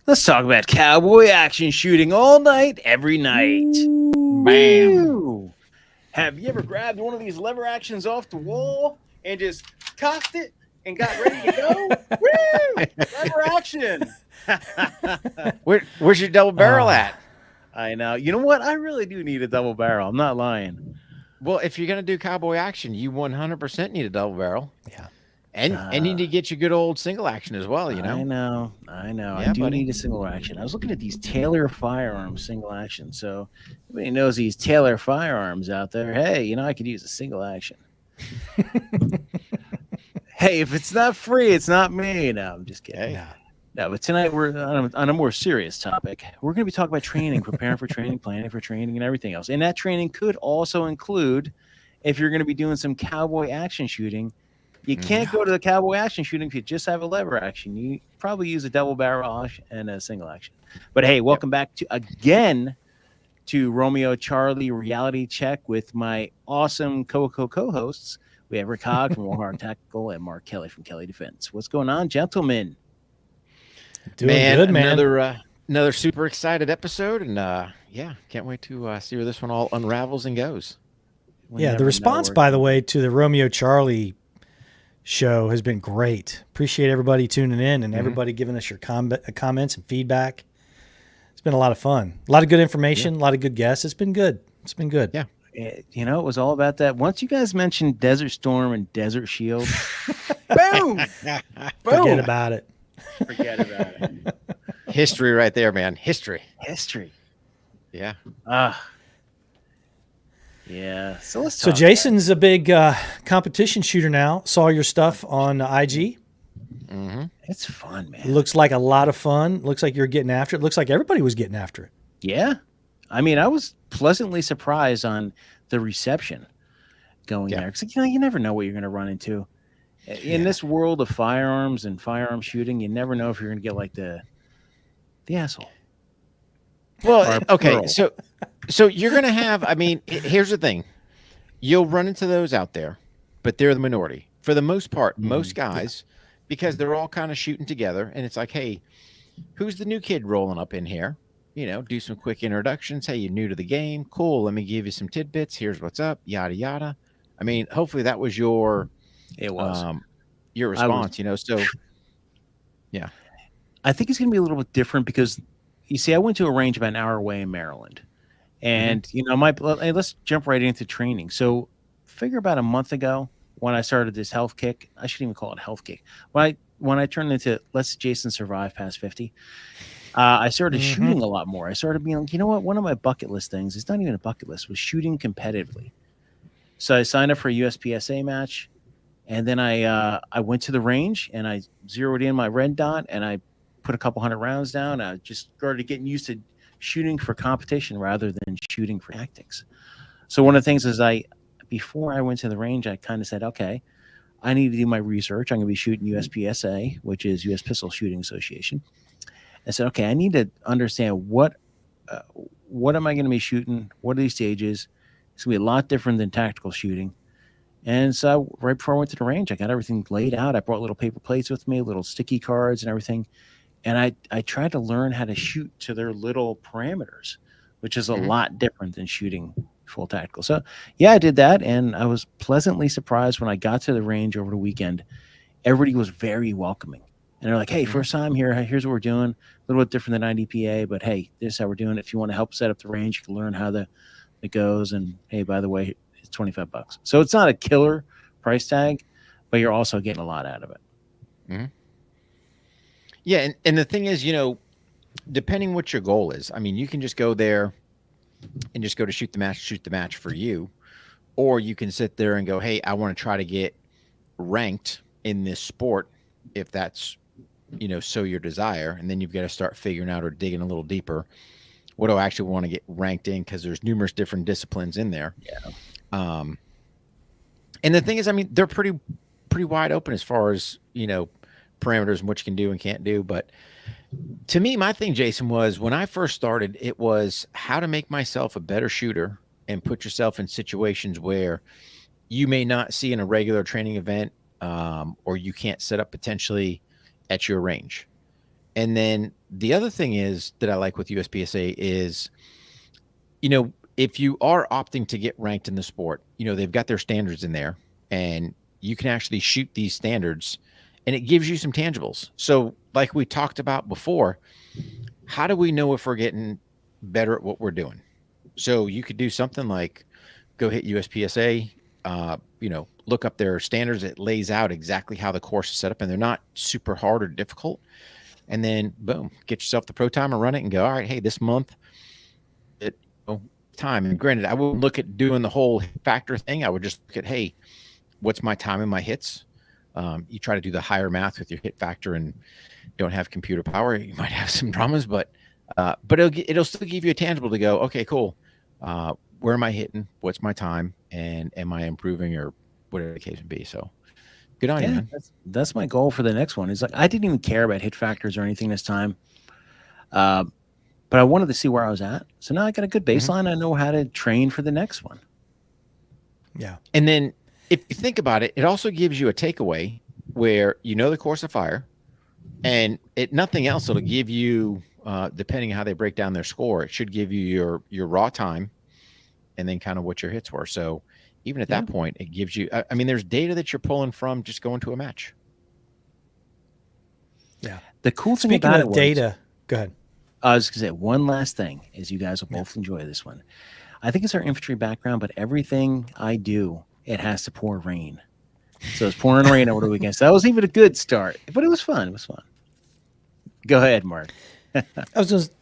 Let's talk about cowboy action shooting all night, every night. Bam. Have you ever grabbed one of these lever actions off the wall and just cocked it and got ready to go? Woo! Lever action. Where's your double barrel at? I know. You know what? I really do need a double barrel. I'm not lying. Well, if you're gonna do cowboy action, you 100% need a double barrel. Yeah. And you need to get your good old single action as well, you know. I know. Yeah, I do buddy. need a single action. I was looking at these Taylor firearms single action. So everybody knows these Taylor firearms out there. Hey, you know, I could use a single action. Hey, if it's not free, it's not me. No, I'm just kidding. Yeah. No, but tonight we're on a more serious topic. We're going to be talking about training, preparing for training, planning for training, and everything else. And that training could also include, if you're going to be doing some cowboy action shooting, you can't go to the cowboy action shooting if you just have a lever action. You probably use a double barrel and a single action. But hey, welcome back to Romeo Charlie Reality Check with my awesome co-hosts. We have Rick Hogg from Warhard Tactical and Mark Kelly from Kelly Defense. What's going on, gentlemen? Doing good, man. Another super excited episode, and can't wait to see where this one all unravels and goes. The response, by the way, to the Romeo Charlie show has been great. Appreciate everybody tuning in and everybody giving us your comments and feedback. It's been a lot of fun. A lot of good information, a lot of good guests. It's been good. Yeah. You know, it was all about that. Once you guys mentioned Desert Storm and Desert Shield, boom! Forget about it. Forget about it. History right there, man. History. Yeah. Yeah. So let's talk. So Jason's a big competition shooter now. Saw your stuff on IG. Mm-hmm. It's fun, man. Looks like a lot of fun. Looks like you're getting after it. Looks like everybody was getting after it. Yeah. I mean, I was pleasantly surprised on the reception going there. Because, you never know what you're going to run into. In this world of firearms and firearm shooting, you never know if you're going to get like the asshole. Well, okay. So you're going to have, I mean, here's the thing. You'll run into those out there, but they're the minority. For the most part, most guys, because they're all kind of shooting together, and it's like, hey, who's the new kid rolling up in here? You know, do some quick introductions. Hey, you're new to the game. Cool. Let me give you some tidbits. Here's what's up. Yada, yada. I mean, hopefully that was your response, so yeah. I think it's going to be a little bit different because, you see, I went to a range about an hour away in Maryland. And, let's jump right into training. So figure about a month ago when I started this health kick, I shouldn't even call it health kick. When I turned into let's Jason survive past 50, I started shooting a lot more. I started being like, you know what? One of my bucket list things, it's not even a bucket list, was shooting competitively. So I signed up for a USPSA match. And then I went to the range and I zeroed in my red dot and I put a couple hundred rounds down. I just started getting used to shooting for competition rather than shooting for tactics. So one of the things is before I went to the range, I kind of said, okay, I need to do my research. I'm going to be shooting USPSA, which is U.S. Pistol Shooting Association. I said, okay, I need to understand what am I going to be shooting? What are these stages? It's going to be a lot different than tactical shooting. And so right before I went to the range, I got everything laid out. I brought little paper plates with me, little sticky cards and everything. And I tried to learn how to shoot to their little parameters, which is a lot different than shooting full tactical. So, yeah, I did that. And I was pleasantly surprised when I got to the range over the weekend. Everybody was very welcoming. And they're like, hey, first time here. Here's what we're doing. A little bit different than IDPA, but hey, this is how we're doing it. If you want to help set up the range, you can learn how it goes. And hey, by the way, it's $25. So it's not a killer price tag, but you're also getting a lot out of it. Mm-hmm. Yeah. And the thing is, depending what your goal is, I mean, you can just go there and just go to shoot the match for you. Or you can sit there and go, hey, I want to try to get ranked in this sport if that's, so your desire. And then you've got to start figuring out or digging a little deeper. What do I actually want to get ranked in? Because there's numerous different disciplines in there. Yeah. And the thing is, I mean, they're pretty wide open as far as, parameters and what you can do and can't do. But to me, my thing, Jason, was when I first started, it was how to make myself a better shooter and put yourself in situations where you may not see in a regular training event, or you can't set up potentially at your range. And then the other thing is that I like with USPSA is, if you are opting to get ranked in the sport, they've got their standards in there, and you can actually shoot these standards, and it gives you some tangibles. So like we talked about before, how do we know if we're getting better at what we're doing? So you could do something like go hit USPSA, look up their standards. It lays out exactly how the course is set up, and they're not super hard or difficult. And then boom, get yourself the pro timer, run it, and go, all right, hey, this month time. And granted, I wouldn't look at doing the whole hit factor thing. I would just look at, hey, what's my time and my hits? You try to do the higher math with your hit factor and don't have computer power. You might have some dramas, but it'll still give you a tangible to go, okay, cool. Where am I hitting? What's my time? And am I improving, or whatever the case may be? So good on you, man. That's my goal for the next one. Is like, I didn't even care about hit factors or anything this time. But I wanted to see where I was at. So now I got a good baseline. I know how to train for the next one. Yeah. And then if you think about it, it also gives you a takeaway where the course of fire, and nothing else. It'll give you, depending on how they break down their score, it should give you your raw time, and then kind of what your hits were. So even at that point, it gives you, I mean, there's data that you're pulling from just going to a match. Yeah. The cool thing Speaking about of data, go ahead. I was going to say one last thing, is you guys will both enjoy this one. I think it's our infantry background, but everything I do, it has to pour rain. So it's pouring rain over the weekend. So that was even a good start, but it was fun. It was fun. Go ahead, Mark. I was just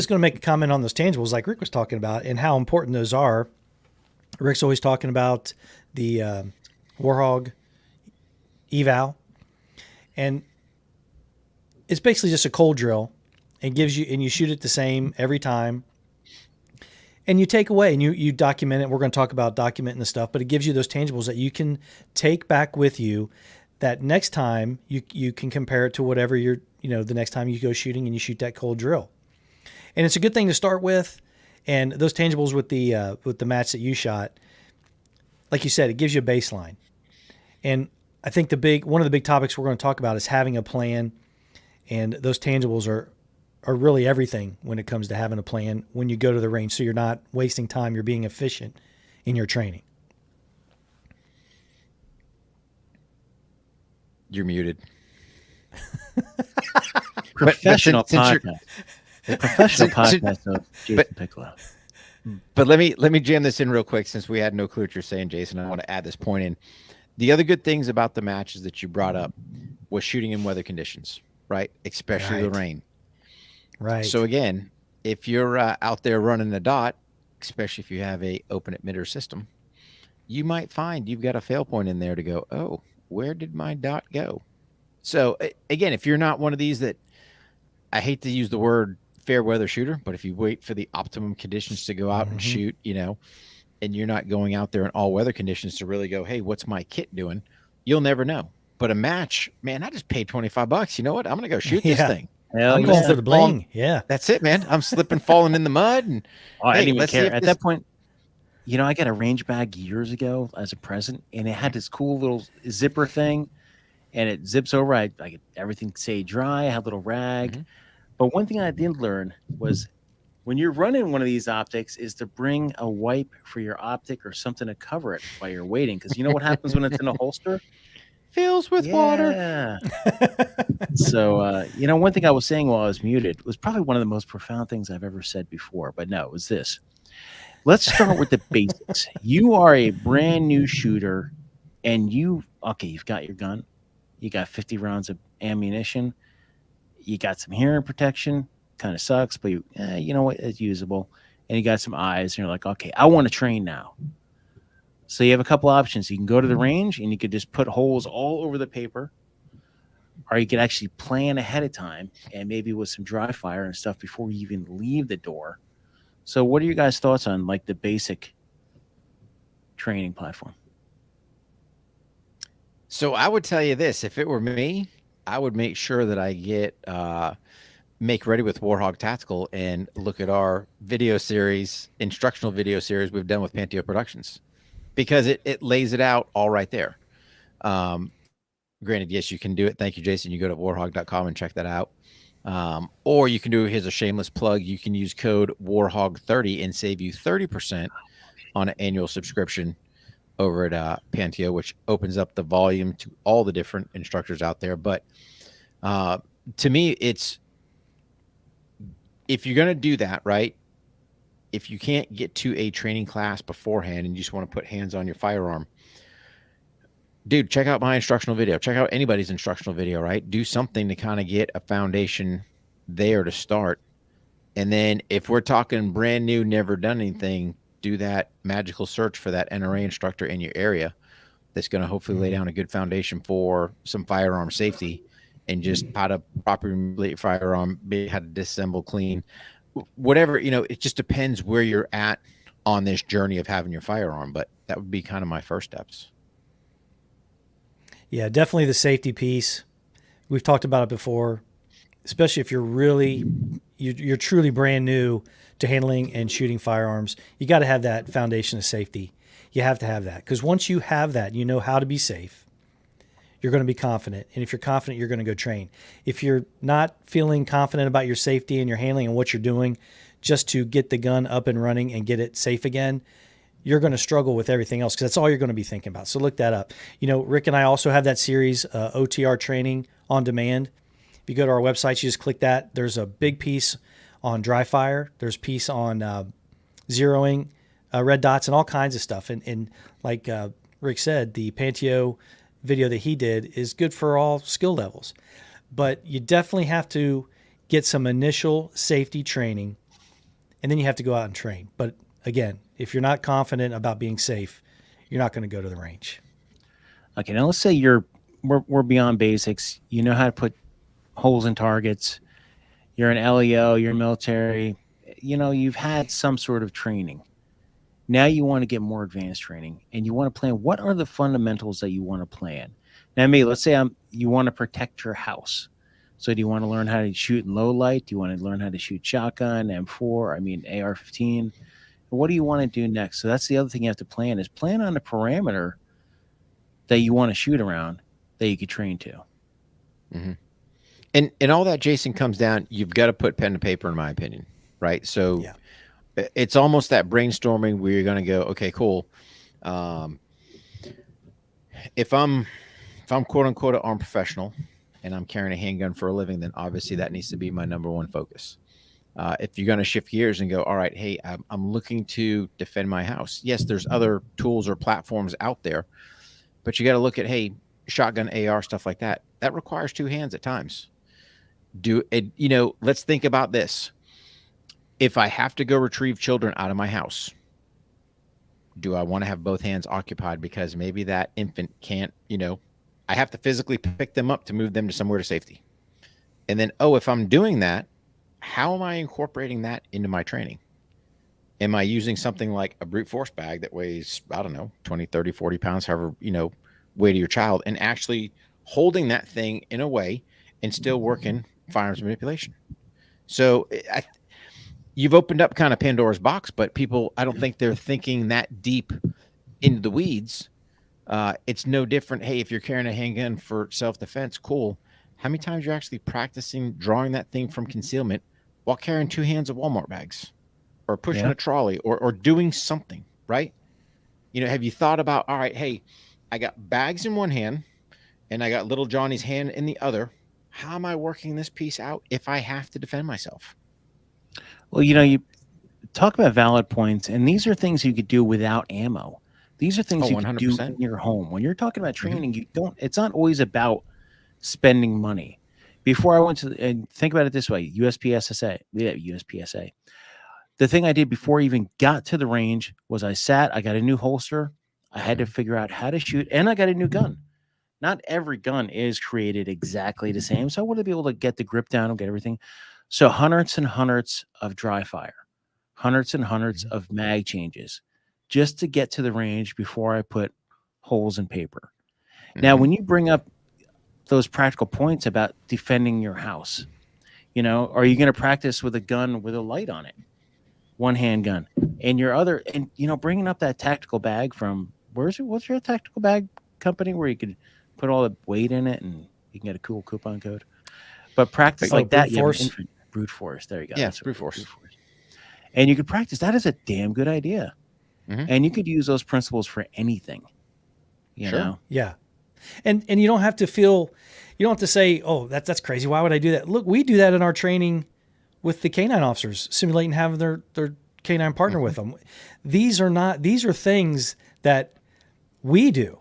going to make a comment on those tangibles like Rick was talking about and how important those are. Rick's always talking about the Warhog eval, and it's basically just a cold drill. It gives you, and you shoot it the same every time, and you take away and you document it. We're going to talk about documenting the stuff, but it gives you those tangibles that you can take back with you, that next time you can compare it to whatever the next time you go shooting and you shoot that cold drill. And it's a good thing to start with. And those tangibles with the match that you shot, like you said, it gives you a baseline. And I think one of the big topics we're going to talk about is having a plan, and those tangibles are really everything when it comes to having a plan when you go to the range. So you're not wasting time. You're being efficient in your training. You're muted. Professional podcast. Professional podcast of Jason Piccolo. But let me jam this in real quick, since we had no clue what you're saying, Jason. I want to add this point in. The other good things about the matches that you brought up was shooting in weather conditions, right? Especially the rain. Right. So again, if you're out there running a dot, especially if you have a open emitter system, you might find you've got a fail point in there to go, oh, where did my dot go? So again, if you're not one of these that, I hate to use the word fair weather shooter, but if you wait for the optimum conditions to go out and shoot, and you're not going out there in all weather conditions to really go, hey, what's my kit doing? You'll never know. But a match, man, I just paid $25. You know what? I'm going to go shoot this thing. I'm going for the bling. Yeah. That's it, man. I'm slipping, falling in the mud. And I didn't even care. At that point, I got a range bag years ago as a present, and it had this cool little zipper thing, and it zips over. I get everything stay dry. I had a little rag. But one thing I did learn was, when you're running one of these optics, is to bring a wipe for your optic or something to cover it while you're waiting. Because you know what happens when it's in a holster? Fills with water. So, one thing I was saying while I was muted was probably one of the most profound things I've ever said before, but no, it was this. Let's start with the basics. You are a brand new shooter, and you've got your gun. You got 50 rounds of ammunition. You got some hearing protection. Kind of sucks, but you know what? It's usable. And you got some eyes, and you're like, okay, I want to train now. So you have a couple options. You can go to the range, and you could just put holes all over the paper, or you could actually plan ahead of time, and maybe with some dry fire and stuff before you even leave the door. So what are you guys' thoughts on like the basic training platform? So I would tell you this: if it were me, I would make sure that I get Make Ready with Warhog Tactical and look at our video series, instructional video series we've done with Panteo Productions. because it lays it out all right there. Granted, yes, you can do it. Thank you, Jason. You go to warhog.com and check that out. Or you can do, here's a shameless plug. You can use code warhog30 and save you 30% on an annual subscription over at Panteo, which opens up the volume to all the different instructors out there. But to me, it's, if you're going to do that, right? If you can't get to a training class beforehand and you just want to put hands on your firearm, dude, check out my instructional video. Check out anybody's instructional video, right? Do something to kind of get a foundation there to start. And then if we're talking brand new, never done anything, do that magical search for that NRA instructor in your area that's going to hopefully lay down a good foundation for some firearm safety and just how to properly manipulate your firearm, how to disassemble, clean, whatever. You know, it just depends where you're at on this journey of having your firearm. But that would be kind of my first steps. Yeah, definitely the safety piece. We've talked about it before, especially if you're really, you're truly brand new to handling and shooting firearms. You got to have that foundation of safety. You have to have that, because once you have that, you know how to be safe. You're going to be confident. And if you're confident, you're going to go train. If you're not feeling confident about your safety and your handling and what you're doing just to get the gun up and running and get it safe again, you're going to struggle with everything else, because that's all you're going to be thinking about. So look that up. You know, Rick and I also have that series, OTR Training on Demand. If you go to our website, you just click that. There's a big piece on dry fire. There's a piece on zeroing red dots and all kinds of stuff. And like Rick said, the Panteo video that he did is good for all skill levels. But you definitely have to get some initial safety training, and then you have to go out and train. But again, if you're not confident about being safe, you're not going to go to the range. Okay, now let's say we're beyond basics. You know how to put holes in targets. You're an LEO, you're military. You know, you've had some sort of training. Now you want to get more advanced training, and you want to plan. What are the fundamentals that you want to plan? Now, let's say you want to protect your house. So do you want to learn how to shoot in low light? Do you want to learn how to shoot shotgun, M4, AR-15? What do you want to do next? So that's the other thing you have to plan, is plan on a parameter that you want to shoot around that you could train to. Mm-hmm. And all that, Jason, comes down, you've got to put pen to paper, in my opinion, right? So yeah. It's almost that brainstorming where you're going to go, okay, cool. If I'm quote unquote an armed professional and I'm carrying a handgun for a living, then obviously that needs to be my number one focus. If you're going to shift gears and go, all right, hey, I'm looking to defend my house. Yes, there's other tools or platforms out there, but you got to look at, hey, shotgun, AR, stuff like that. That requires two hands at times. Let's think about this. If I have to go retrieve children out of my house, do I want to have both hands occupied because maybe that infant can't, I have to physically pick them up to move them to somewhere to safety. And then, if I'm doing that, how am I incorporating that into my training? Am I using something like a brute force bag that weighs, 20, 30, 40 pounds, however, weight of your child, and actually holding that thing in a way and still working firearms manipulation? So you've opened up kind of Pandora's box, but people, I don't think they're thinking that deep into the weeds. It's no different. Hey, if you're carrying a handgun for self-defense, cool. How many times you're actually practicing drawing that thing from concealment while carrying two hands of Walmart bags or pushing a trolley or doing something, right? Have you thought about, all right, hey, I got bags in one hand and I got little Johnny's hand in the other. How am I working this piece out if I have to defend myself? Well, you talk about valid points, and these are things you could do without ammo. These are things you can do in your home. When you're talking about training, it's not always about spending money. Before I went to, and think about it this way, USPSA. The thing I did before I even got to the range was I got a new holster. I had to figure out how to shoot, and I got a new gun. Not every gun is created exactly the same, so I want to be able to get the grip down and get everything. So hundreds and hundreds of dry fire, hundreds and hundreds of mag changes just to get to the range before I put holes in paper. Now, when you bring up those practical points about defending your house, are you going to practice with a gun with a light on it? One handgun and your other, and bringing up that tactical bag from what's your tactical bag company where you could put all the weight in it and you can get a cool coupon code? But practice like that, Brute Force? Brute Force. There you go. Yeah, That's Brute Force. And you could practice. That is a damn good idea. Mhm. And you could use those principles for anything. You Sure. know? Yeah. And you don't have to feel, you don't have to say, oh, that's crazy. Why would I do that? Look, we do that in our training with the canine officers, simulating having their canine partner with them. These are things that we do.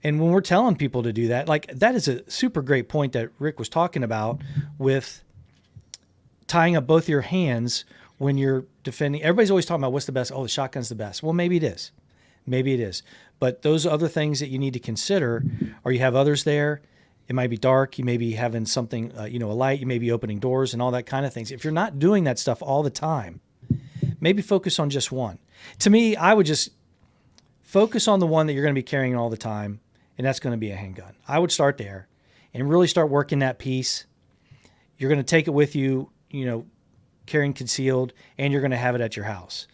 And when we're telling people to do that, like that is a super great point that Rick was talking about with tying up both your hands when you're defending. Everybody's always talking about what's the best. Oh, the shotgun's the best. Well, maybe it is. Maybe it is. But those other things that you need to consider are you have others there. It might be dark. You may be having something, a light. You may be opening doors and all that kind of things. If you're not doing that stuff all the time, maybe focus on just one. To me, I would just focus on the one that you're going to be carrying all the time, and that's going to be a handgun. I would start there and really start working that piece. You're going to take it with you, carrying concealed, and you're going to have it at your house.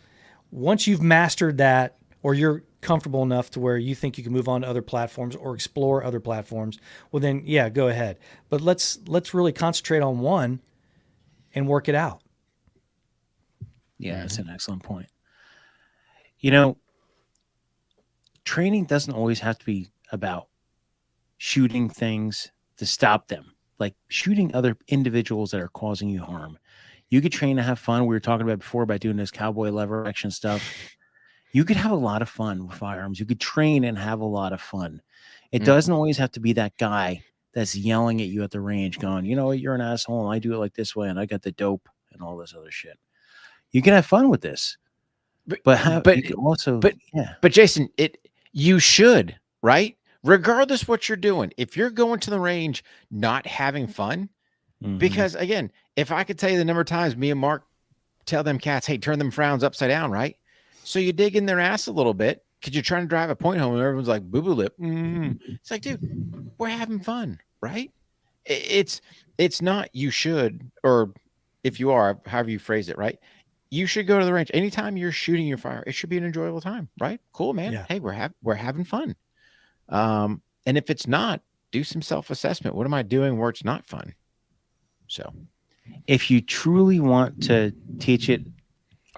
Once you've mastered that, or you're comfortable enough to where you think you can move on to other platforms or explore other platforms, well then, yeah, go ahead. But let's really concentrate on one and work it out. Yeah, that's an excellent point. Training doesn't always have to be about shooting things to stop them, like shooting other individuals that are causing you harm. You could train to have fun. We were talking about before about doing this cowboy lever action stuff. You could have a lot of fun with firearms. You could train and have a lot of fun. It doesn't always have to be that guy that's yelling at you at the range going, you know what, you're an asshole and I do it like this way and I got the dope and all this other shit. You can have fun with this. But Jason, you should, right? Regardless what you're doing. If you're going to the range not having fun, because again, if I could tell you the number of times me and Mark tell them cats, hey, turn them frowns upside down, right? So you dig in their ass a little bit because you're trying to drive a point home and everyone's like boo-boo lip. It's like, dude, we're having fun, right? It's not you should, or if you are, however you phrase it, right? You should go to the range. Anytime you're shooting your fire, it should be an enjoyable time, right? Cool, man. Yeah. Hey, we're having fun. And if it's not, do some self-assessment. What am I doing where it's not fun? So if you truly want to teach it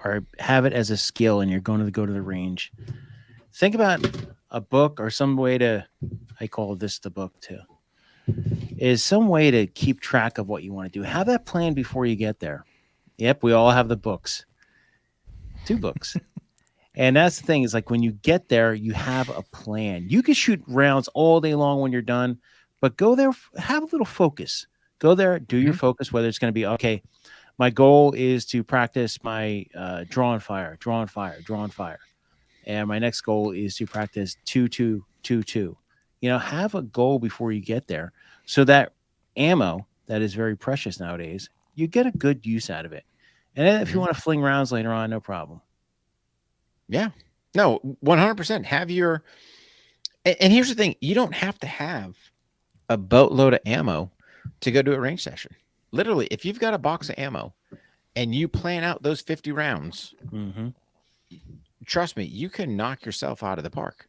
or have it as a skill and you're going to go to the range, think about a book or some way to, I call this the book too, is some way to keep track of what you want to do. Have that plan before you get there. Yep, we all have the books. 2 books. And that's the thing is like when you get there, you have a plan. You can shoot rounds all day long when you're done, but go there, have a little focus. Go there, do your focus, whether it's going to be, okay, my goal is to practice my draw and fire. And my next goal is to practice 2-2-2-2. Have a goal before you get there so that ammo that is very precious nowadays, you get a good use out of it. And then if you want to fling rounds later on, no problem. Yeah. No, 100%. Have your, and here's the thing, you don't have to have a boatload of ammo to go to a range session. Literally, if you've got a box of ammo and you plan out those 50 rounds, trust me, you can knock yourself out of the park.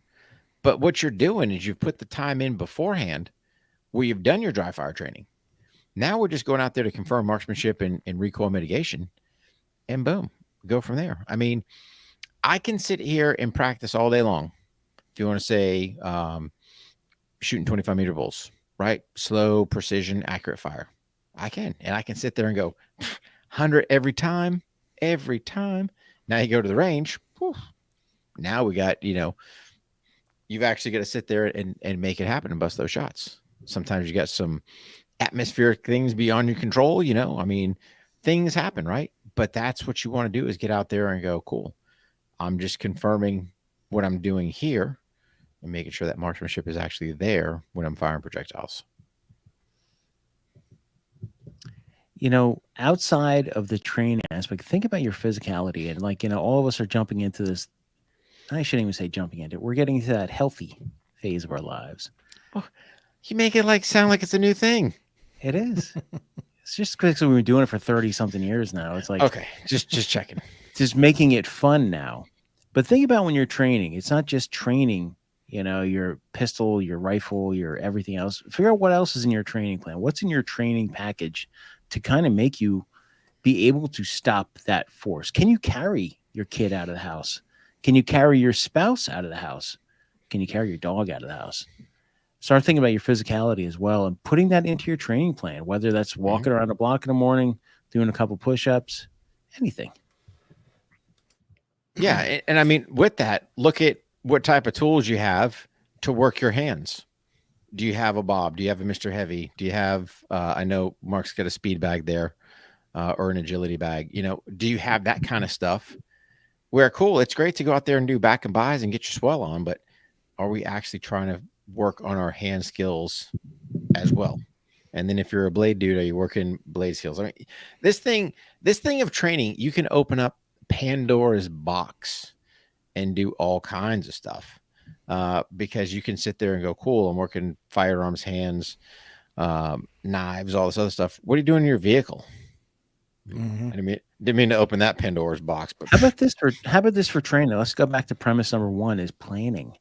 But what you're doing is you've put the time in beforehand where you've done your dry fire training. Now we're just going out there to confirm marksmanship and recoil mitigation, and boom, go from there. I mean, I can sit here and practice all day long. If you want to say shooting 25-meter bulls, right? Slow, precision, accurate fire. I can. And I can sit there and go 100 every time. Now you go to the range. Whew, now we got, you've actually got to sit there and make it happen and bust those shots. Sometimes you got some atmospheric things beyond your control, I mean, things happen, right? But that's what you want to do is get out there and go, cool. I'm just confirming what I'm doing here and making sure that marksmanship is actually there when I'm firing projectiles. Outside of the training aspect, think about your physicality and all of us are jumping into this. I shouldn't even say jumping into it. We're getting into that healthy phase of our lives. Oh, you make it sound like it's a new thing. It is. It's just because we've been doing it for 30-something years now. It's like, okay, just checking. Just making it fun now. But think about when you're training. It's not just training your pistol, your rifle, your everything else. Figure out what else is in your training plan. What's in your training package to kind of make you be able to stop that force? Can you carry your kid out of the house? Can you carry your spouse out of the house? Can you carry your dog out of the house? Start thinking about your physicality as well and putting that into your training plan, whether that's walking around a block in the morning, doing a couple push-ups, anything. Yeah. And I mean, with that, look at what type of tools you have to work your hands. Do you have a Bob? Do you have a Mr. Heavy? Do you have, I know Mark's got a speed bag there, or an agility bag. Do you have that kind of stuff where, cool, it's great to go out there and do back and buys and get your swell on, but are we actually trying to work on our hand skills as well? And then if you're a blade dude, are you working blade skills? I mean, this thing of training, you can open up Pandora's box and do all kinds of stuff, because you can sit there and go, cool, I'm working firearms, hands, knives, all this other stuff. What are you doing in your vehicle? Mm-hmm. I didn't mean to open that Pandora's box, but how about this for training? Let's go back to premise number 1 is planning.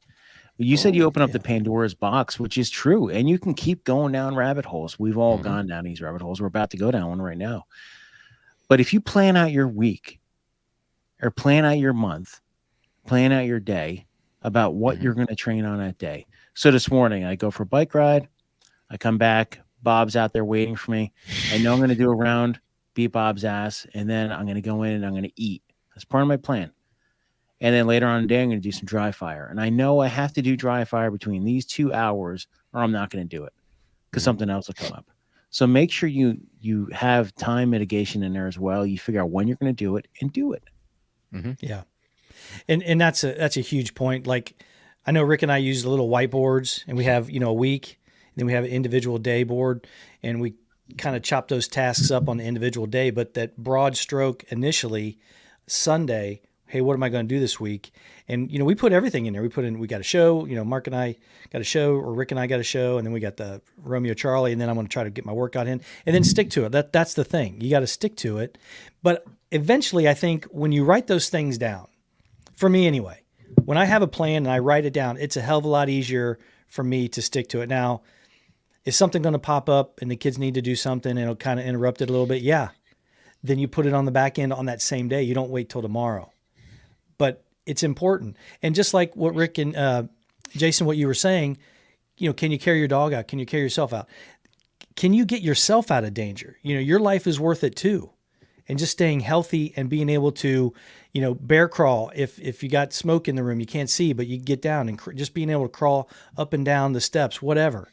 You said you open up the Pandora's box, which is true, and you can keep going down rabbit holes. We've all gone down these rabbit holes. We're about to go down one right now. But if you plan out your week or plan out your month, plan out your day about what you're going to train on that day. So this morning I go for a bike ride. I come back. Bob's out there waiting for me. I know I'm going to do a round, beat Bob's ass, and then I'm going to go in and I'm going to eat. That's part of my plan. And then later on in the day, I'm going to do some dry fire. And I know I have to do dry fire between these 2 hours or I'm not going to do it because something else will come up. So make sure you have time mitigation in there as well. You figure out when you're going to do it and do it. Mm-hmm. Yeah. And that's a huge point. Like, I know Rick and I use the little whiteboards, and we have, a week, and then we have an individual day board, and we kind of chop those tasks up on the individual day. But that broad stroke initially, Sunday, hey, what am I going to do this week? And, we put everything in there. We got a show, Mark and I got a show, or Rick and I got a show, and then we got the Romeo Charlie, and then I'm going to try to get my workout in and then stick to it. That's the thing. You got to stick to it. But eventually, I think when you write those things down, for me anyway, when I have a plan and I write it down, it's a hell of a lot easier for me to stick to it. Now, is something going to pop up and the kids need to do something and it'll kind of interrupt it a little bit? Yeah. Then you put it on the back end on that same day. You don't wait till tomorrow. But it's important. And just like what Rick and Jason, what you were saying, can you carry your dog out? Can you carry yourself out? Can you get yourself out of danger? Your life is worth it too. And just staying healthy and being able to, bear crawl. If you got smoke in the room, you can't see, but you get down and just being able to crawl up and down the steps, whatever.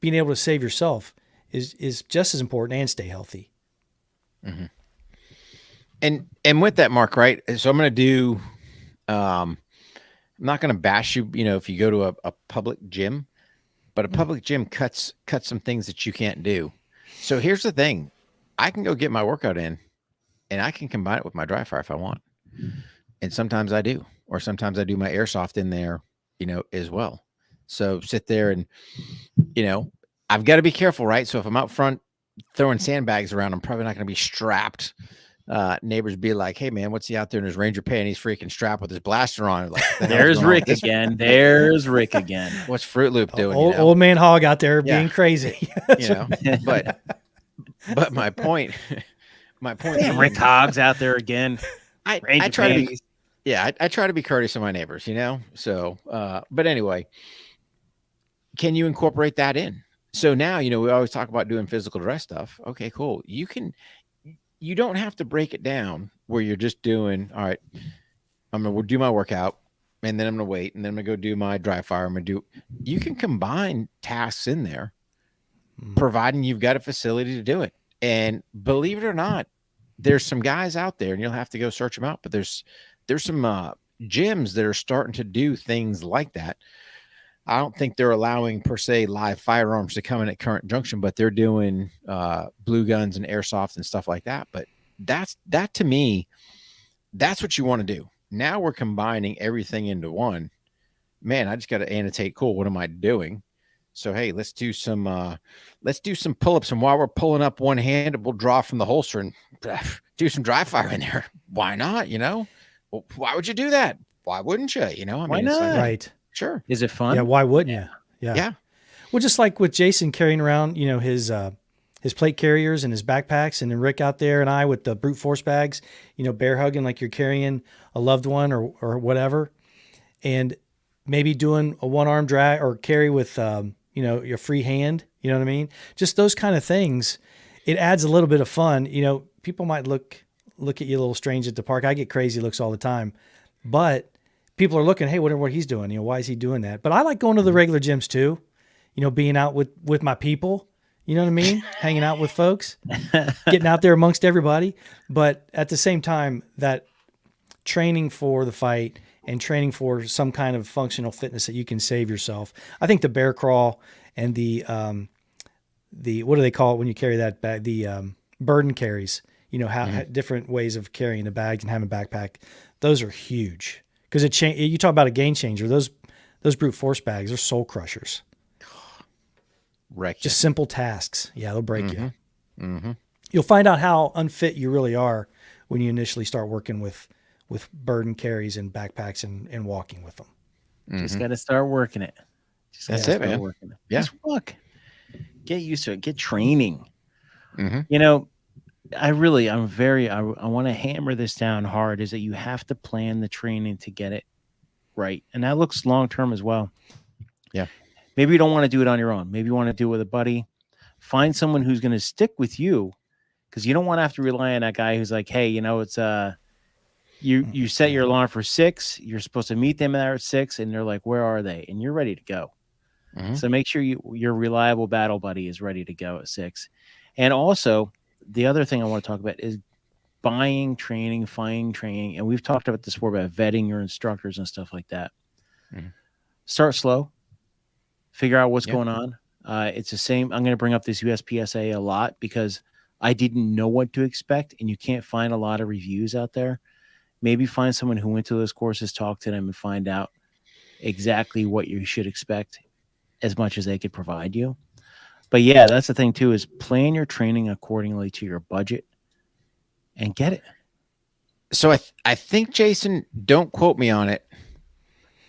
Being able to save yourself is just as important, and stay healthy. Mm-hmm. And with that, Mark, right? So I'm going to do, I'm not going to bash you, if you go to a public gym, but a public gym cuts some things that you can't do. So here's the thing. I can go get my workout in and I can combine it with my dry fire if I want. And sometimes I do, or sometimes I do my airsoft in there, as well. So sit there and, I've got to be careful, right? So if I'm out front throwing sandbags around, I'm probably not going to be strapped. Neighbors be like, hey man, what's he out there in his Ranger pay and he's freaking strapped with his blaster on? Like, there's Rick again. There's Rick again. What's Fruit Loop doing? Old man Hog out there being crazy. But my point, Damn, Rick Hogg's out there again. I try to be, I try to be courteous to my neighbors, So, but anyway, can you incorporate that in? So now, we always talk about doing physical dress stuff. Okay, cool. You don't have to break it down where you're just doing, all right, I'm going to do my workout and then I'm going to wait and then I'm going to go do my dry fire. You can combine tasks in there, providing you've got a facility to do it. And believe it or not, there's some guys out there, and you'll have to go search them out, but there's some gyms that are starting to do things like that. I don't think they're allowing per se live firearms to come in at current junction, but they're doing blue guns and airsoft and stuff like that. But that to me, that's what you want to do. Now we're combining everything into one. Man, I just got to annotate. Cool. What am I doing? So, hey, let's do some pull-ups. And while we're pulling up one hand, we'll draw from the holster and do some dry fire in there. Why not? Well, why would you do that? Why wouldn't you? Why not? Right. Sure. Is it fun? Yeah, why wouldn't you? Yeah. Yeah. Well, just like with Jason carrying around, his plate carriers and his backpacks, and then Rick out there and I with the brute force bags, bear hugging like you're carrying a loved one or whatever, and maybe doing a one arm drag or carry with your free hand. You know what I mean? Just those kind of things. It adds a little bit of fun. People might look at you a little strange at the park. I get crazy looks all the time, but people are looking, hey, whatever what he's doing, why is he doing that? But I like going to the regular gyms too, being out with my people, you know what I mean? Hanging out with folks, getting out there amongst everybody. But at the same time, that training for the fight and training for some kind of functional fitness that you can save yourself. I think the bear crawl and the what do they call it when you carry that bag? The burden carries, how different ways of carrying the bags and having a backpack. Those are huge. Because you talk about a game changer. Those brute force bags are soul crushers. Wreck you. Just simple tasks. Yeah, they'll break you. Mm-hmm. You'll find out how unfit you really are when you initially start working with burden carries and backpacks and walking with them. Just got to start working it. That's it, man. Yeah. Just walk. Get used to it. Get training. Mm-hmm. I want to hammer this down hard, is that you have to plan the training to get it right. And that looks long-term as well. Yeah. Maybe you don't want to do it on your own. Maybe you want to do it with a buddy. Find someone who's going to stick with you, because you don't want to have to rely on that guy who's like, hey, it's you set your alarm for 6. You're supposed to meet them there at 6, and they're like, where are they? And you're ready to go. Mm-hmm. So make sure your reliable battle buddy is ready to go at 6. And also, the other thing I want to talk about is buying training, finding training. And we've talked about this before, about vetting your instructors and stuff like that. Mm-hmm. Start slow. Figure out what's going on. It's the same. I'm going to bring up this USPSA a lot because I didn't know what to expect, and you can't find a lot of reviews out there. Maybe find someone who went to those courses, talk to them, and find out exactly what you should expect as much as they could provide you. But yeah, that's the thing too, is plan your training accordingly to your budget and get it. So I think, Jason, don't quote me on it.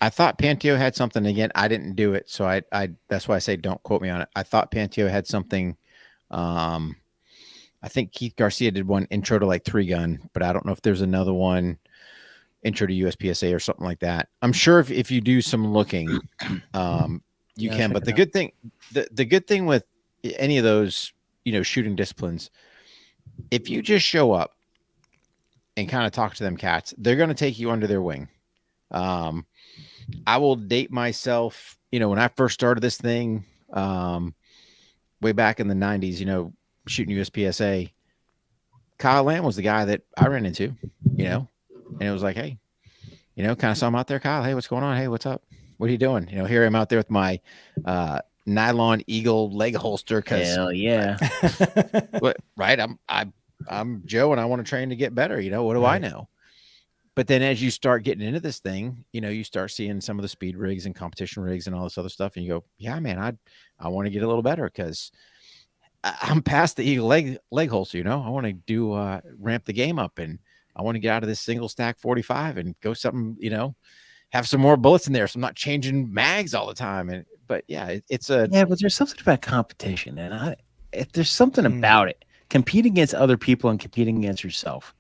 I thought Panteo had something. Again, I didn't do it. So I that's why I say don't quote me on it. I thought Panteo had something. I think Keith Garcia did one intro to like 3-gun, but I don't know if there's another one intro to USPSA or something like that. I'm sure if you do some looking, you can. But the good thing, the good thing with any of those, shooting disciplines, if you just show up and kind of talk to them cats, they're going to take you under their wing. I will date myself, when I first started this thing, way back in the 90s, shooting USPSA, Kyle Lamb was the guy that I ran into, and it was like, hey, kind of saw him out there, Kyle, hey, what's going on? Hey, what's up? What are you doing? Here I'm out there with my nylon Eagle leg holster. Hell yeah. Right. I'm Joe and I want to train to get better. What do I know? But then as you start getting into this thing, you start seeing some of the speed rigs and competition rigs and all this other stuff. And you go, yeah, man, I want to get a little better because I'm past the Eagle leg holster. I want to do ramp the game up, and I want to get out of this single stack 45 and go something, have some more bullets in there. So I'm not changing mags all the time. But yeah, but there's something about competition, and if there's something about it, compete against other people and competing against yourself.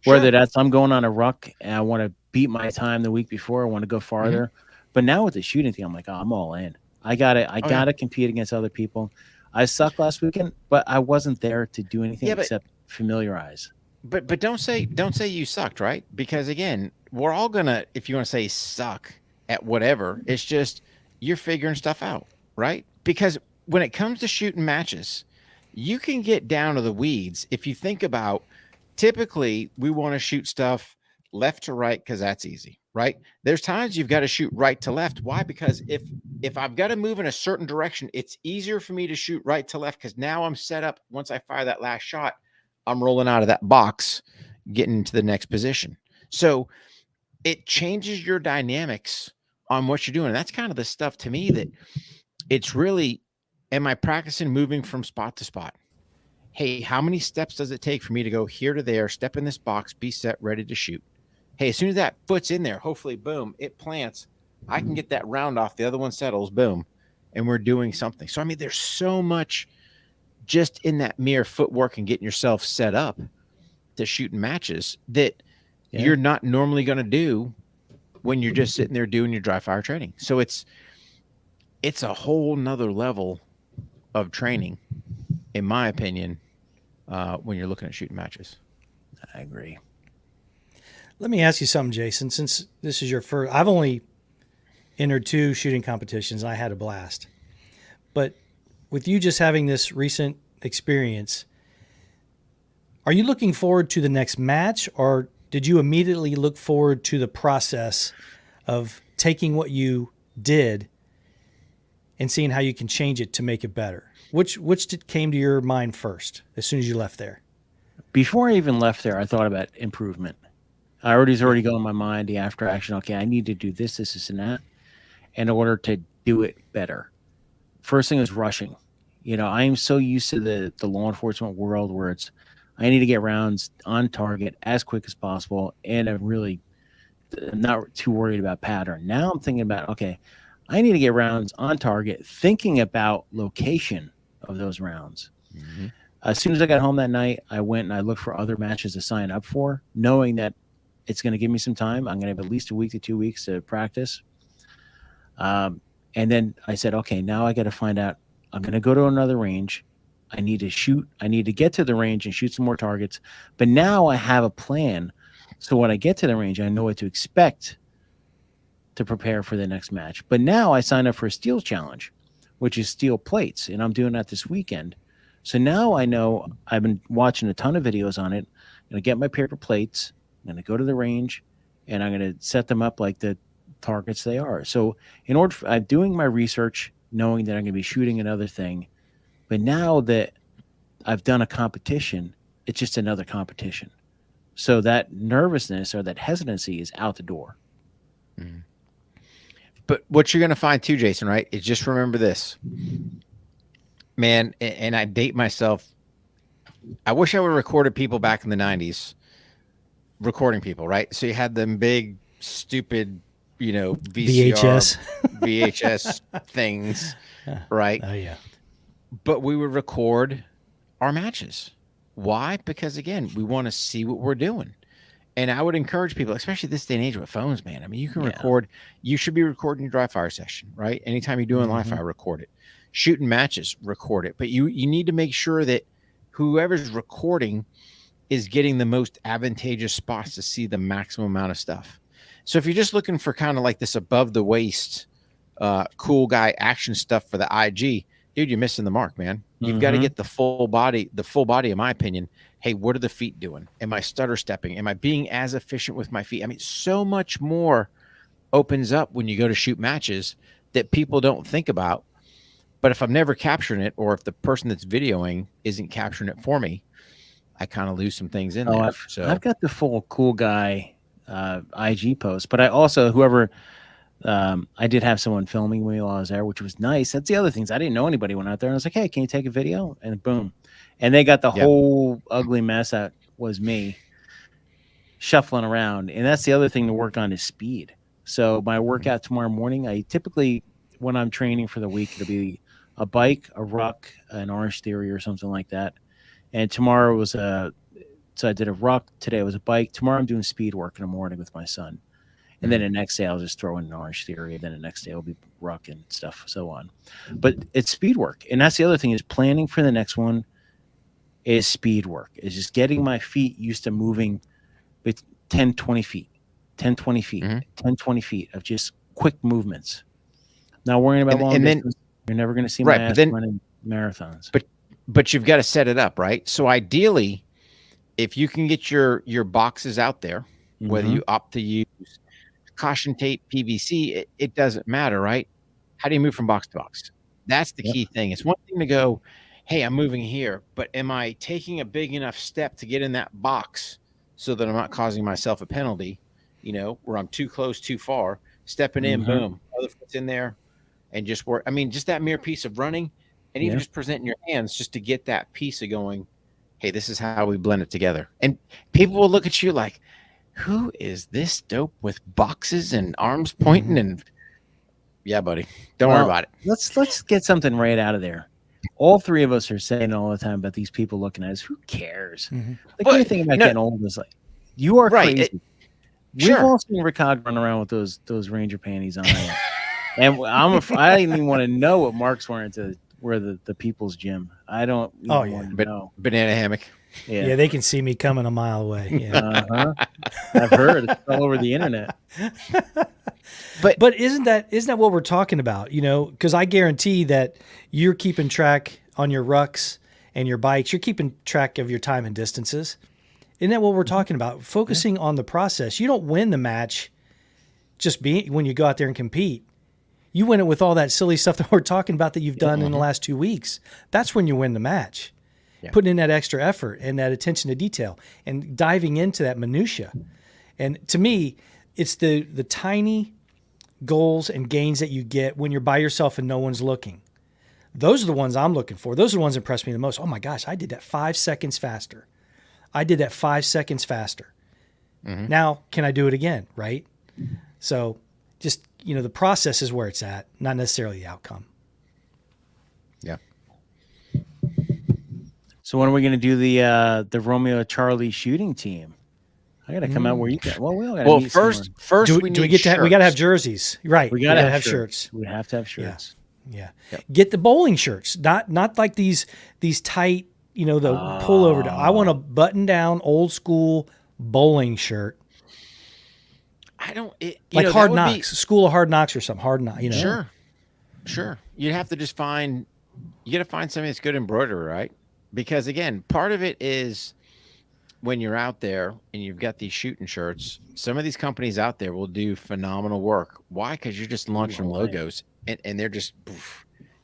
Whether that's I'm going on a ruck and I want to beat my time the week before, I want to go farther. But now with the shooting thing, I'm like, I'm all in. I gotta compete against other people. I sucked last weekend, but I wasn't there to do anything except familiarize. But don't say you sucked, right? Because again, we're all gonna, if you want to say suck at whatever, it's just you're figuring stuff out, right? Because when it comes to shooting matches, you can get down to the weeds. If you think about, typically we want to shoot stuff left to right because that's easy, right? There's times you've got to shoot right to left. Why? Because if I've got to move in a certain direction, it's easier for me to shoot right to left because now I'm set up. Once I fire that last shot, I'm rolling out of that box, getting into the next position. So it changes your dynamics on what you're doing. And that's kind of the stuff to me that it's really, am I practicing moving from spot to spot? Hey, how many steps does it take for me to go here to there, step in this box, be set, ready to shoot? Hey, as soon as that foot's in there, hopefully, boom, it plants. I can get that round off, the other one settles, boom, and we're doing something. So I mean, there's so much just in that mere footwork and getting yourself set up to shooting matches that you're not normally going to do when you're just sitting there doing your dry fire training. So it's a whole nother level of training, in my opinion, when you're looking at shooting matches. I agree. Let me ask you something, Jason. Since this is your first, I've only entered 2 shooting competitions and I had a blast. But with you just having this recent experience, are you looking forward to the next match, or did you immediately look forward to the process of taking what you did and seeing how you can change it to make it better? Which came to your mind first as soon as you left there? Before I even left there, I thought about improvement. I was already going in my mind, the after action. Okay, I need to do this, and that in order to do it better. First thing is rushing. I am so used to the law enforcement world where I need to get rounds on target as quick as possible, and I'm really not too worried about pattern. Now I'm thinking about, okay, I need to get rounds on target, thinking about location of those rounds. Mm-hmm. As soon as I got home that night, I went and I looked for other matches to sign up for, knowing that it's going to give me some time. I'm going to have at least a week to 2 weeks to practice. And then I said, okay, now I got to find out. I'm going to go to another range. I need to shoot. I need to get to the range and shoot some more targets. But now I have a plan. So when I get to the range, I know what to expect to prepare for the next match. But now I signed up for a steel challenge, which is steel plates. And I'm doing that this weekend. So now I know. I've been watching a ton of videos on it. I'm going to get my paper plates. I'm going to go to the range, and I'm going to set them up like the targets they are. So I'm doing my research, knowing that I'm going to be shooting another thing. But now that I've done a competition, it's just another competition. So that nervousness or that hesitancy is out the door. Mm. But what you're going to find too, Jason, right, is just remember this. Man, and I date myself. I wish I would have recorded people back in the 90s. Recording people, right? So you had them big, stupid, VCR, VHS things, right? Oh, yeah. But we would record our matches. Why? Because, again, we want to see what we're doing. And I would encourage people, especially this day and age with phones, man. I mean, you can record. You should be recording your dry fire session, right? Anytime you're doing live fire, record it. Shooting matches, record it. But you need to make sure that whoever's recording is getting the most advantageous spots to see the maximum amount of stuff. So if you're just looking for kind of like this above the waist, cool guy action stuff for the IG, dude, you're missing the mark, man. You've got to get the full body, in my opinion. Hey, what are the feet doing? Am I stutter stepping? Am I being as efficient with my feet? I mean, so much more opens up when you go to shoot matches that people don't think about. But if I'm never capturing it, or if the person that's videoing isn't capturing it for me, I kind of lose some things in there. I've got the full cool guy IG post, but I also, I did have someone filming me while I was there, which was nice. That's the other things. I didn't know anybody went out there. And I was like, hey, can you take a video? And boom. And they got the whole ugly mess that was me shuffling around. And that's the other thing to work on is speed. So my workout tomorrow morning, I typically, when I'm training for the week, it'll be a bike, a ruck, an Orange Theory or something like that. And tomorrow was so I did a ruck. Today was a bike. Tomorrow I'm doing speed work in the morning with my son. And then the next day I'll just throw in an Orange Theory. And then the next day will be ruck and stuff, so on. But it's speed work. And that's the other thing is planning for the next one is speed work. It's just getting my feet used to moving with 10, 20 feet, 10, 20 feet, 10, 20 feet of just quick movements. Not worrying about long distance. You're never going to see my ass running marathons. But you've got to set it up, right? So ideally, if you can get your boxes out there, whether you opt to use caution tape, PVC, it doesn't matter, right? How do you move from box to box? That's the key thing. It's one thing to go, hey, I'm moving here, but am I taking a big enough step to get in that box so that I'm not causing myself a penalty, where I'm too close, too far, stepping in, boom, other foot's in there, and just work. I mean, just that mere piece of running and even just presenting your hands just to get that piece of going, hey, this is how we blend it together. And people will look at you like, who is this dope with boxes and arms pointing? And Yeah, buddy. Don't worry about it. Let's get something right out of there. All three of us are saying all the time about these people looking at us. Who cares? Mhm. The great thing about getting old is like you are Right, crazy. We've all seen Rick Hogg run around with those Ranger panties on, and I didn't even want to know what Mark's wearing to wear the people's gym. I don't. Even want to know. Banana hammock. Yeah, they can see me coming a mile away. Yeah. I've heard it's all over the internet. But isn't that what we're talking about? You know, because I guarantee that you're keeping track on your rucks and your bikes. You're keeping track of your time and distances. Isn't that what we're talking about? Focusing on the process. You don't win the match just when you go out there and compete. You win it with all that silly stuff that we're talking about that you've done in the last 2 weeks. That's when you win the match. Yeah. Putting in that extra effort and that attention to detail and diving into that minutia. And to me, it's the tiny goals and gains that you get when you're by yourself and no one's looking. Those are the ones I'm looking for. Those are the ones that impress me the most. Oh my gosh, I did that 5 seconds faster. I did that 5 seconds faster. Mm-hmm. Now, can I do it again? Right? So just, the process is where it's at, not necessarily the outcome. Yeah. So when are we going to do the Romeo Charlie shooting team? I got to come out where you got. Well, we all got to meet first somewhere. Do we get to? We got to have jerseys, right? We got to have shirts. We have to have shirts. Yeah. Yep. Get the bowling shirts, not like these tight, the pullover. I want a button down, old school bowling shirt. I don't like Hard Knocks, School of Hard Knocks or something. Hard Knocks, Sure. You'd have to just find something that's good embroidery, right? Because again, part of it is when you're out there and you've got these shooting shirts, some of these companies out there will do phenomenal work. Why? Because you're just launching logos and they're just,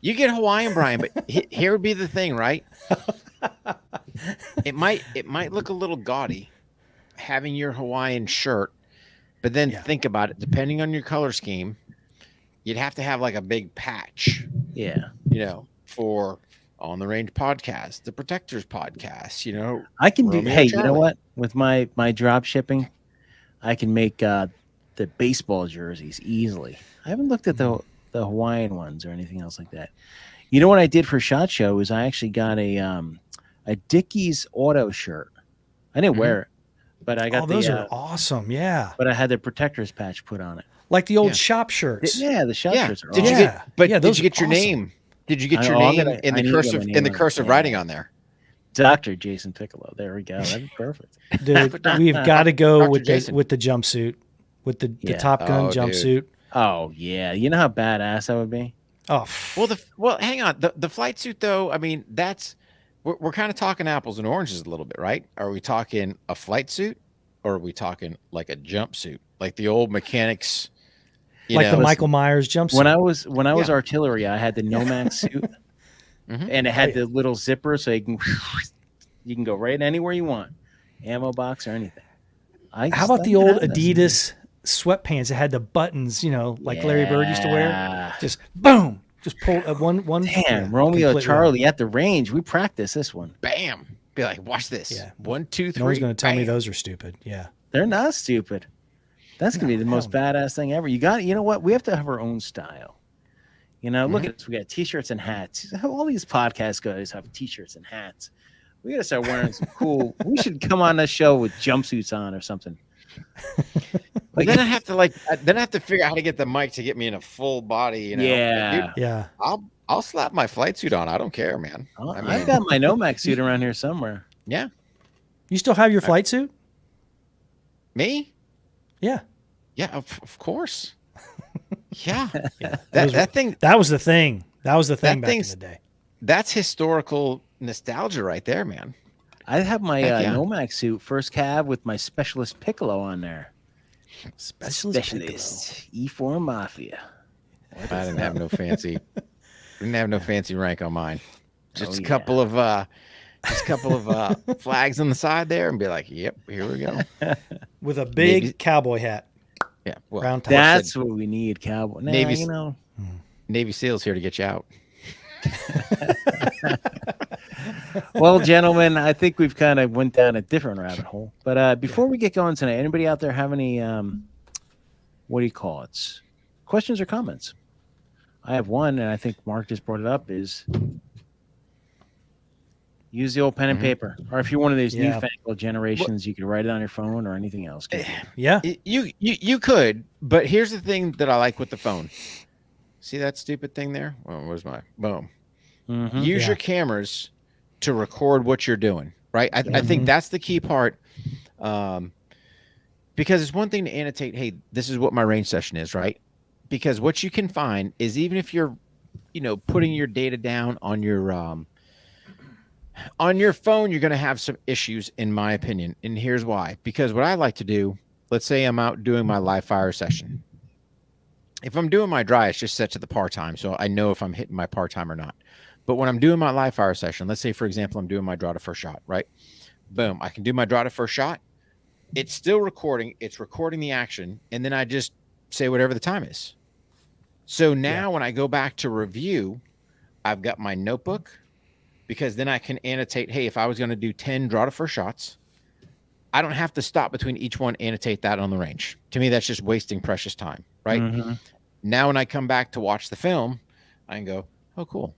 you get Hawaiian, Brian, but here would be the thing, right? It might look a little gaudy having your Hawaiian shirt, but then think about it, depending on your color scheme, you'd have to have like a big patch. Yeah. For On the Range podcast, the Protectors podcast, I can do. Romeo Hey, Charlie. You know what? With my drop shipping, I can make the baseball jerseys easily. I haven't looked at the Hawaiian ones or anything else like that. You know what I did for SHOT Show is I actually got a Dickies auto shirt. I didn't wear it, but I got those are awesome. Yeah. But I had the Protectors patch put on it, like the old shop shirts. The shop shirts are Did awesome. you get? But those did you get your awesome. name? Did you get your name in the cursive writing on there? Dr. Jason Piccolo. There we go. That'd be perfect. Dude, we've got to go with the jumpsuit, with the Top Gun jumpsuit. Dude. Oh yeah, you know how badass that would be. Oh well, hang on. The flight suit though. I mean, we're kind of talking apples and oranges a little bit, right? Are we talking a flight suit, or are we talking like a jumpsuit, like the old mechanics? Like the Michael Myers jumpsuit. When I was artillery, I had the Nomax suit, and it had the little zipper, so you can go right anywhere you want, ammo box or anything. How about the old Adidas sweatpants that had the buttons, like Larry Bird used to wear? Just boom, just pull one. Damn, Romeo Charlie at the range. We practice this one. Bam. Be like, watch this. Yeah. 1, 2, 3. No one's going to tell me those are stupid. Yeah, they're not stupid. That's gonna be the most badass thing ever. You know what? We have to have our own style. Look at us. We got t-shirts and hats. All these podcast guys have t-shirts and hats. We gotta start wearing some cool. We should come on this show with jumpsuits on or something. Like then I have to figure out how to get the mic to get me in a full body. Yeah, yeah. I'll slap my flight suit on. I don't care, man. I've got my Nomax suit around here somewhere. Yeah. You still have your flight suit? Me? Yeah. Yeah, of course. Yeah. That thing. That was the thing. That was the thing back in the day. That's historical nostalgia right there, man. I have my Nomax suit, first cab with my Specialist Piccolo on there. Specialist E4 Mafia. I didn't have no fancy. Didn't have no fancy rank on mine. Just a couple of flags on the side there, and be like, "Yep, here we go." With a big cowboy hat. Yeah, well, round top. That's what we need, cowboy. Navy SEALs here to get you out. Well, gentlemen, I think we've kind of went down a different rabbit hole. But before we get going tonight, anybody out there have any, what do you call it? Questions or comments? I have one, and I think Mark just brought it up, is use the old pen and paper. Or if you're one of these newfangled generations, you could write it on your phone or anything else. Yeah. You could, but here's the thing that I like with the phone. See that stupid thing there? Oh, where's my boom? Use your cameras to record what you're doing, right? I think that's the key part. Because it's one thing to annotate, hey, this is what my range session is, right? Because what you can find is even if you're, putting your data down on your phone, you're going to have some issues, in my opinion. And here's why. Because what I like to do, let's say I'm out doing my live fire session. If I'm doing my dry, it's just set to the par time, so I know if I'm hitting my par time or not. But when I'm doing my live fire session, let's say, for example, I'm doing my draw to first shot, right? Boom. I can do my draw to first shot. It's still recording. It's recording the action. And then I just say whatever the time is. So now when I go back to review, I've got my notebook, because then I can annotate, hey, if I was going to do 10 draw to first shots, I don't have to stop between each one, annotate that on the range. To me, that's just wasting precious time, right? Now when I come back to watch the film, I can go, oh, cool.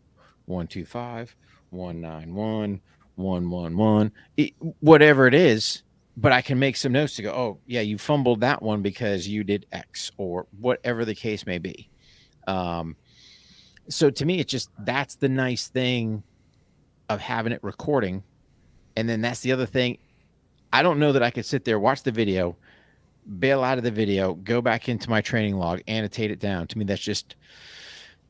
125, 191, 111, whatever it is. But I can make some notes to go, oh, yeah, you fumbled that one because you did X, or whatever the case may be. So to me, it's just, that's the nice thing of having it recording. And then that's the other thing. I don't know that I could sit there, watch the video, bail out of the video, go back into my training log, annotate it down. To me, that's just,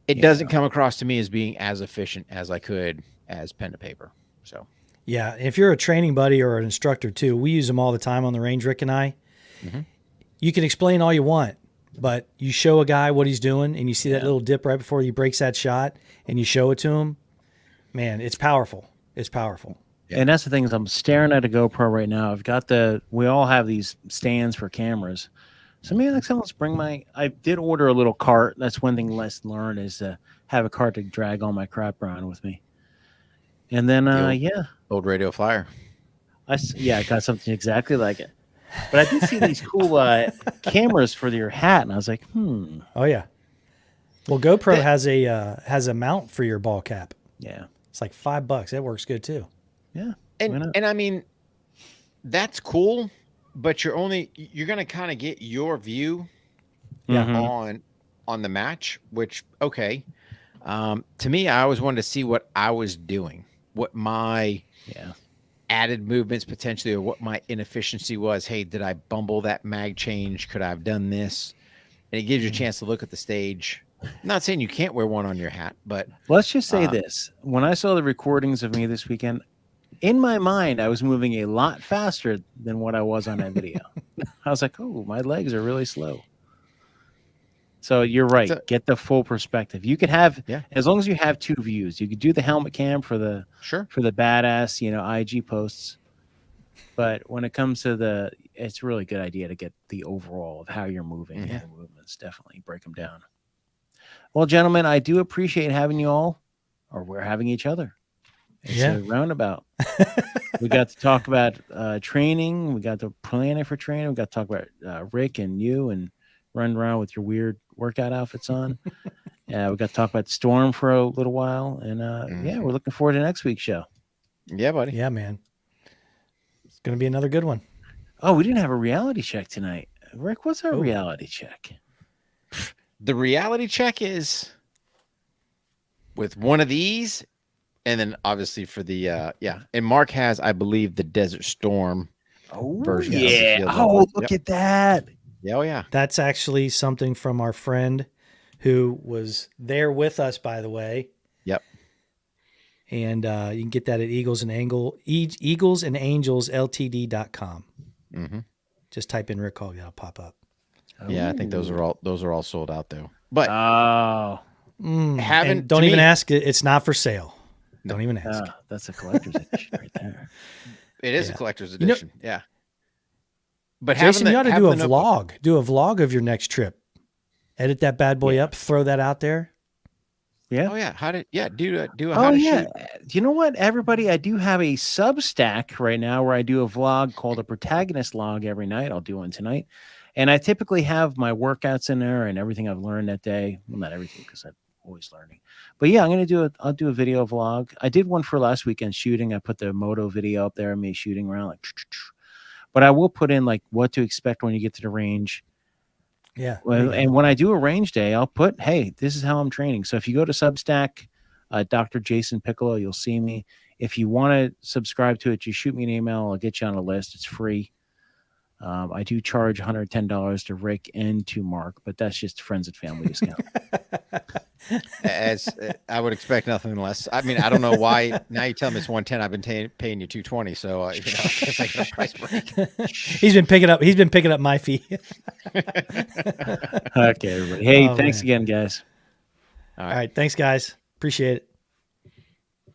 it doesn't come across to me as being as efficient as I could as pen to paper. So. Yeah, if you're a training buddy or an instructor too, we use them all the time on the range, Rick and I. You can explain all you want, but you show a guy what he's doing and you see that little dip right before he breaks that shot and you show it to him, man, it's powerful. It's powerful. Yeah. And that's the thing, is I'm staring at a GoPro right now. I've got we all have these stands for cameras. So maybe next time let's bring I did order a little cart. That's one thing less learned, is to have a cart to drag all my crap around with me. And then, Old radio flyer. I got something exactly like it. But I did see these cool cameras for your hat, and I was like, Oh yeah. Well, GoPro has a mount for your ball cap. Yeah, it's like $5. That works good too. Yeah, and I mean, that's cool, but you're going to kind of get your view on the match, which to me, I always wanted to see what I was doing, what my added movements potentially, or what my inefficiency was. Hey, did I bumble that mag change? Could I have done this? And it gives you a chance to look at the stage. I'm not saying you can't wear one on your hat, but let's just say this. When I saw the recordings of me this weekend, in my mind, I was moving a lot faster than what I was on that video. I was like, oh, my legs are really slow. So you're right. Get the full perspective. You could have, as long as you have two views, you could do the helmet cam for the badass, IG posts. But when it comes to it's a really good idea to get the overall of how you're moving and the movements. Definitely break them down. Well, gentlemen, I do appreciate having you all, or we're having each other. It's a roundabout. We got to talk about training. We got to plan it for training. We got to talk about Rick and you, and run around with your weird workout outfits on. We got to talk about Storm for a little while. And we're looking forward to next week's show. Yeah, buddy. Yeah, man. It's going to be another good one. Oh, we didn't have a reality check tonight. Rick, what's our reality check? The reality check is with one of these, and then obviously for the and Mark has, I believe, the Desert Storm version. Yeah. Oh, look at that. Yeah, oh yeah. That's actually something from our friend who was there with us, by the way. Yep. And you can get that at eaglesandangels.ltd.com. Just type in Rick Hogg, that'll pop up. Yeah, I think those are all sold out though. But don't even ask it. It's not for sale. Don't even ask. That's a collector's edition right there. It is a collector's edition. But Jason, you ought to do a vlog. Do a vlog of your next trip. Edit that bad boy up. Throw that out there. Yeah. Oh yeah. Do a how to shoot. You know what, everybody? I do have a Substack right now where I do a vlog called a Protagonist Log every night. I'll do one tonight. And I typically have my workouts in there and everything I've learned that day. Well, not everything, because I always learning. But yeah, I'll do a video vlog. I did one for last weekend shooting. I put the moto video up there of me shooting around like, but I will put in like what to expect when you get to the range. Yeah. Well, and when I do a range day, I'll put, hey, this is how I'm training. So if you go to Substack, Dr. Jason Piccolo, you'll see me. If you want to subscribe to it, just shoot me an email. I'll get you on a list. It's free. I do charge $110 to Rick and to Mark, but that's just friends and family discount. As I would expect nothing less. I mean, I don't know why. Now you tell me it's 110. I've been paying you 220. So I guess I get a price break. He's been picking up my fee. Okay, everybody. Hey, thanks again, guys. All right. Thanks, guys. Appreciate it.